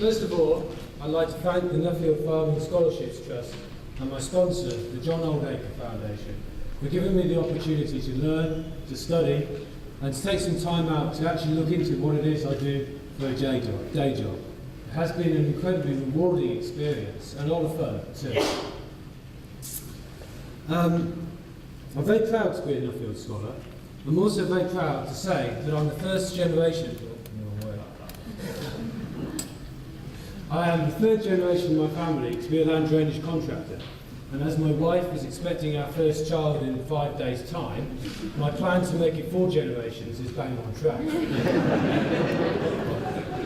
First of all, I'd like to thank the Nuffield Farming Scholarships Trust and my sponsor, the John Oldacre Foundation, for giving me the opportunity to learn, to study, and to take some time out to actually look into what it is I do for a day job. It has been an incredibly rewarding experience and a lot of fun too. I'm very proud to be a Nuffield Scholar. I'm also very proud to say that I'm the first generation. I am the third generation in my family to be a land drainage contractor, and as my wife is expecting our first child in 5 days' time, my plan to make it 4 generations is bang on track.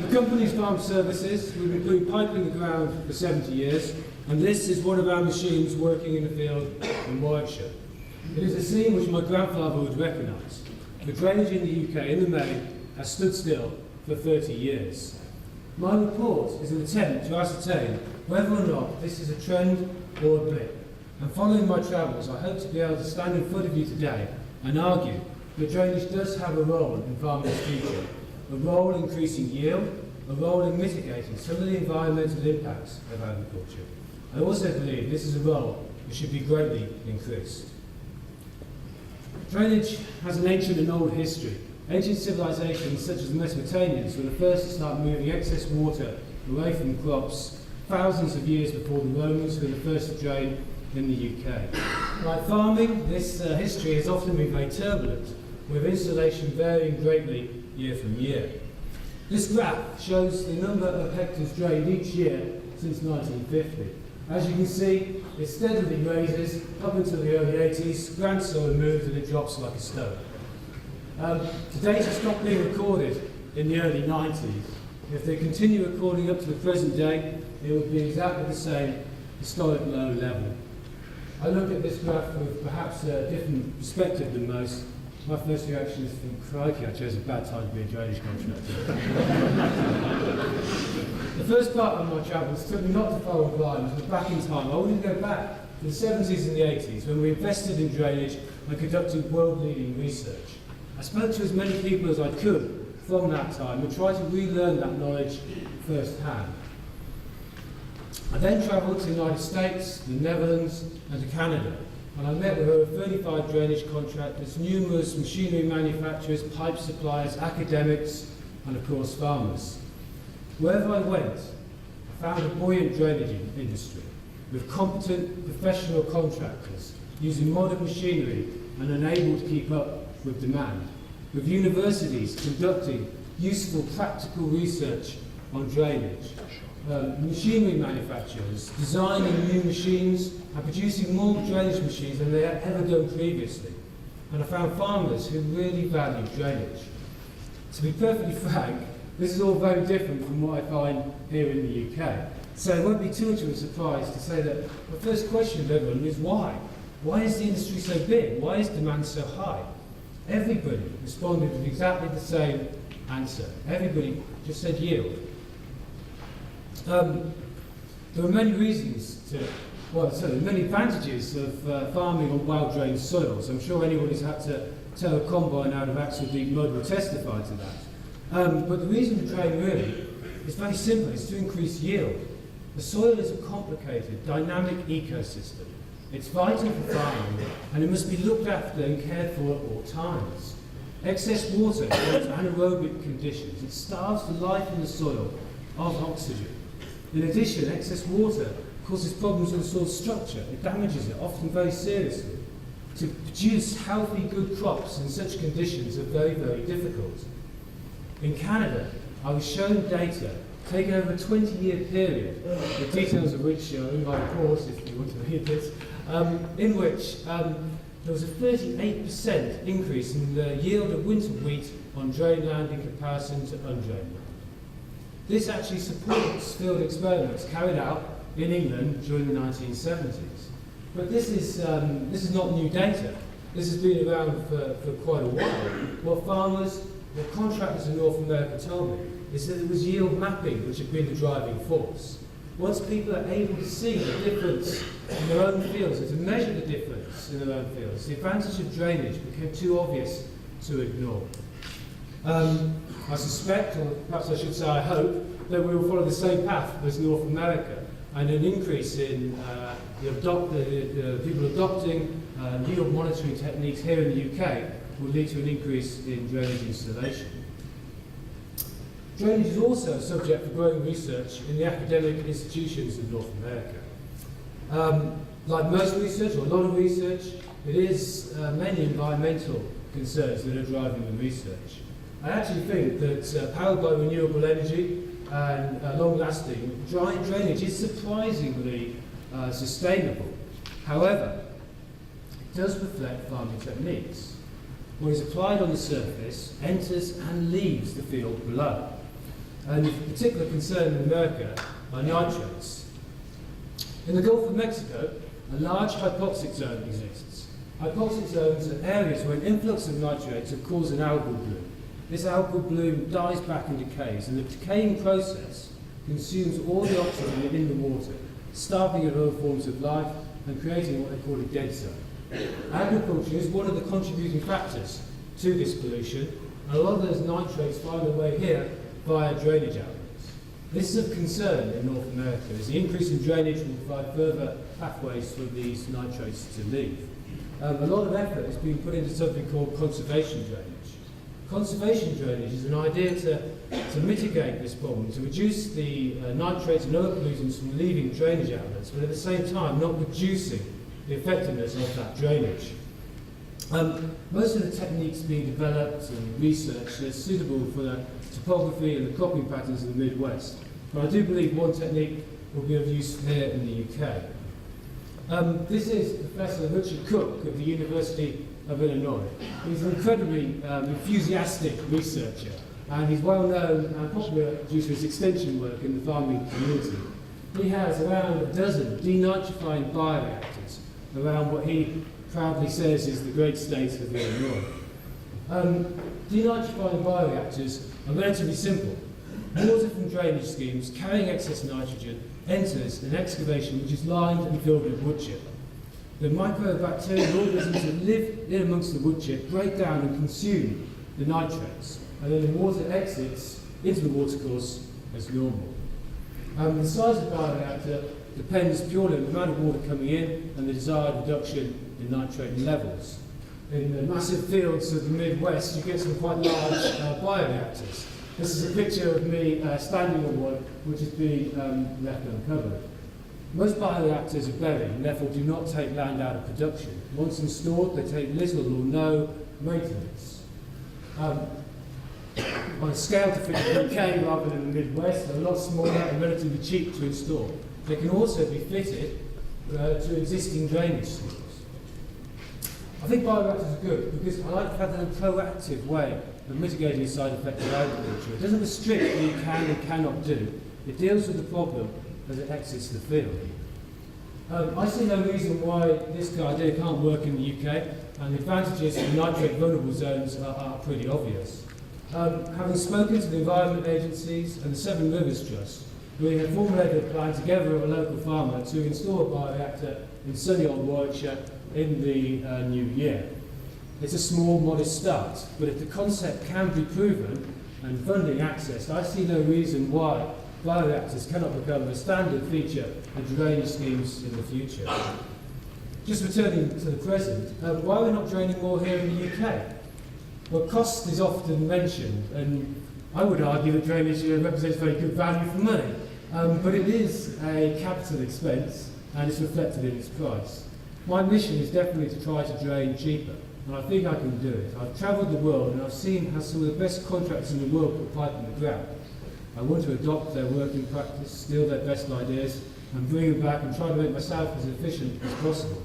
The company's farm services. We've been putting pipe in the ground for 70 years, and this is one of our machines working in the field in Warwickshire. It is a scene which my grandfather would recognise. The drainage in the UK, in the main, has stood still for 30 years. My report is an attempt to ascertain whether or not this is a trend or a blip. And following my travels, I hope to be able to stand in front of you today and argue that drainage does have a role in farming's future, a role in increasing yield, a role in mitigating some of the environmental impacts of agriculture. I also believe this is a role that should be greatly increased. Drainage has an ancient and old history. Ancient civilizations such as the Mesopotamians were the first to start moving excess water away from crops thousands of years before the Romans were the first to drain in the UK. Like farming, this history has often been very turbulent, with installation varying greatly year from year. This graph shows the number of hectares drained each year since 1950. As you can see, it steadily raises up until the early 80s, ground soil moves and it drops like a stone. The data stopped being recorded in the early 90s. If they continue recording up to the present day, it would be exactly the same historic low level. I look at this graph with perhaps a different perspective than most. My first reaction is to think, crikey, I chose a bad time to be a drainage contractor. The first part of my travels took me not to foreign climes, but back in time. I wanted to go back to the 70s and the 80s when we invested in drainage and conducted world-leading research. I spoke to as many people as I could from that time and tried to relearn that knowledge firsthand. I then travelled to the United States, the Netherlands and to Canada, and I met with over 35 drainage contractors, numerous machinery manufacturers, pipe suppliers, academics and of course farmers. Wherever I went, I found a buoyant drainage industry with competent professional contractors using modern machinery and unable to keep up with demand, with universities conducting useful practical research on drainage, machinery manufacturers designing new machines and producing more drainage machines than they had ever done previously. And I found farmers who really valued drainage. To be perfectly frank, this is all very different from what I find here in the UK. So it won't be too much of a surprise to say that the first question of everyone is why? Why is the industry so big? Why is demand so high? Everybody responded with exactly the same answer. Everybody just said yield. There are many reasons many advantages of farming on well-drained soils. I'm sure anyone who's had to tow a combine out of axle deep mud will testify to that. But the reason to drain really is very simple. It's to increase yield. The soil is a complicated, dynamic ecosystem. It's vital for farming, and it must be looked after and cared for at all times. Excess water creates anaerobic conditions. It starves the life in the soil of oxygen. In addition, excess water causes problems with the soil structure. It damages it, often very seriously. To produce healthy, good crops in such conditions are very, very difficult. In Canada, I was shown data taken over a 20-year period, the details of which are in my report if you want to read this, in which there was a 38% increase in the yield of winter wheat on drained land in comparison to undrained land. This actually supports field experiments carried out in England during the 1970s. But this is not new data. This has been around for quite a while. What farmers, what contractors in North America told me is that it was yield mapping which had been the driving force. Once people are able to see the difference in their own fields and to measure the difference in their own fields, the advantage of drainage became too obvious to ignore. I suspect, or perhaps I should say I hope, that we will follow the same path as North America, and an increase in people adopting yield monitoring techniques here in the UK will lead to an increase in drainage installation. Drainage is also a subject for growing research in the academic institutions of North America. Like most research, or a lot of research, it is mainly environmental concerns that are driving the research. I actually think that powered by renewable energy and long-lasting, drainage is surprisingly sustainable. However, it does reflect farming techniques. What is applied on the surface enters and leaves the field below. And of particular concern in America are nitrates. In the Gulf of Mexico, a large hypoxic zone exists. Hypoxic zones are areas where an influx of nitrates have caused an algal bloom. This algal bloom dies back and decays, and the decaying process consumes all the oxygen in the water, starving of other forms of life and creating what they call a dead zone. Agriculture is one of the contributing factors to this pollution, and a lot of those nitrates find their way here via drainage outlets. This is of concern in North America, as the increase in drainage will provide further pathways for these nitrates to leave. A lot of effort is being put into something called conservation drainage. Conservation drainage is an idea to mitigate this problem, to reduce the nitrates and other pollutants from leaving drainage outlets, but at the same time not reducing the effectiveness of that drainage. Most of the techniques being developed and researched are suitable for the topography and the cropping patterns of the Midwest, but I do believe one technique will be of use here in the UK. This is Professor Richard Cook of the University of Illinois. He's an incredibly enthusiastic researcher, and he's well known and popular due to his extension work in the farming community. He has around a dozen denitrifying bioreactors around what he proudly says is the great state of Illinois. Denitrifying bioreactors are relatively simple. Water from drainage schemes carrying excess nitrogen enters an excavation which is lined and filled with wood chip. The microbacterial organisms that live in amongst the wood chip break down and consume the nitrates, and then the water exits into the watercourse as normal. The size of the bioreactor depends purely on the amount of water coming in and the desired reduction in nitrate levels. In the massive fields of the Midwest, you get some quite large bioreactors. This is a picture of me standing on one which has been left uncovered. Most bioreactors are buried and therefore do not take land out of production. Once installed, they take little or no maintenance. On a scale to fit the UK rather than the Midwest, they're a lot smaller and relatively cheap to install. They can also be fitted to existing drainage systems. I think bioreactors are good because I like to have a proactive way of mitigating the side effects of agriculture. It doesn't restrict what you can and cannot do. It deals with the problem as it exits the field. I see no reason why this idea can't work in the UK, and the advantages of nitrate vulnerable zones are pretty obvious. Having spoken to the Environment Agencies and the Seven Rivers Trust, we have formulated a plan together with a local farmer to install a bioreactor in sunny old Warwickshire in the new year. It's a small, modest start, but if the concept can be proven and funding accessed, I see no reason why bioreactors cannot become a standard feature of drainage schemes in the future. Just returning to the present, why are we not draining more here in the UK? Well, cost is often mentioned, and I would argue that drainage represents very good value for money, but it is a capital expense and it's reflected in its price. My mission is definitely to try to drain cheaper, and I think I can do it. I've travelled the world and I've seen how some of the best contractors in the world put pipe in the ground. I want to adopt their working practice, steal their best ideas, and bring them back and try to make myself as efficient as possible.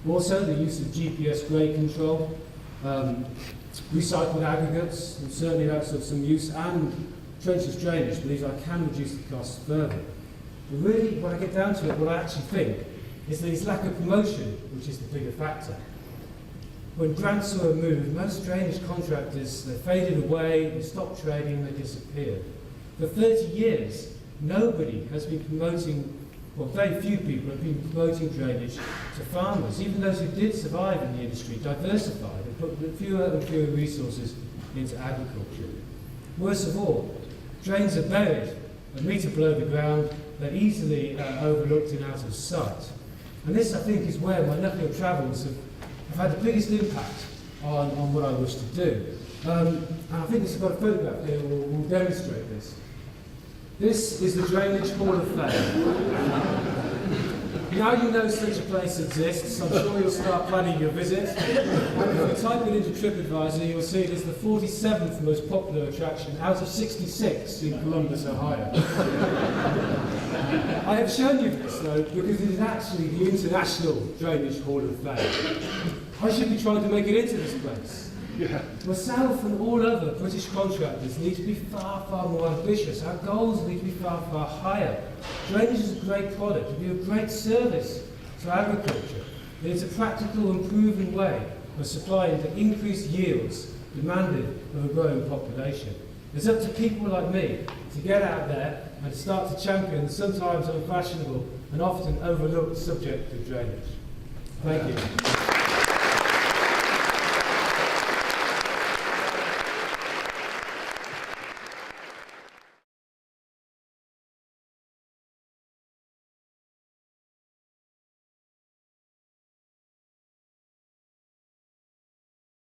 Also, the use of GPS grade control, recycled aggregates, and certainly that's of some use, and trenchless drainage believes I can reduce the costs further. But really, when I get down to it, what I actually think is that it's lack of promotion which is the bigger factor. When grants were removed, most drainage contractors, they faded away, they stopped trading, they disappeared. For 30 years, nobody has been promoting, well, very few people have been promoting drainage to farmers. Even those who did survive in the industry diversified and put fewer and fewer resources into agriculture. Worst of all, drains are buried a metre below the ground. They're easily overlooked and out of sight. And this, I think, is where my Nuffield travels have had the biggest impact on what I wish to do. And I think this has got a photograph here that will demonstrate this. This is the Drainage Hall of Fame. Now you know such a place exists, I'm sure you'll start planning your visit. And if you type it into TripAdvisor, you'll see it is the 47th most popular attraction out of 66 in Columbus, Ohio. I have shown you this, though, because it is actually the International Drainage Hall of Fame. I should be trying to make it into this place. Yeah. Myself and all other British contractors need to be far, far more ambitious. Our goals need to be far, far higher. Drainage is a great product. It will be a great service to agriculture. It is a practical and proven way of supplying the increased yields demanded of a growing population. It's up to people like me to get out there and to start to champion the sometimes unfashionable and often overlooked subject of drainage. Thank you.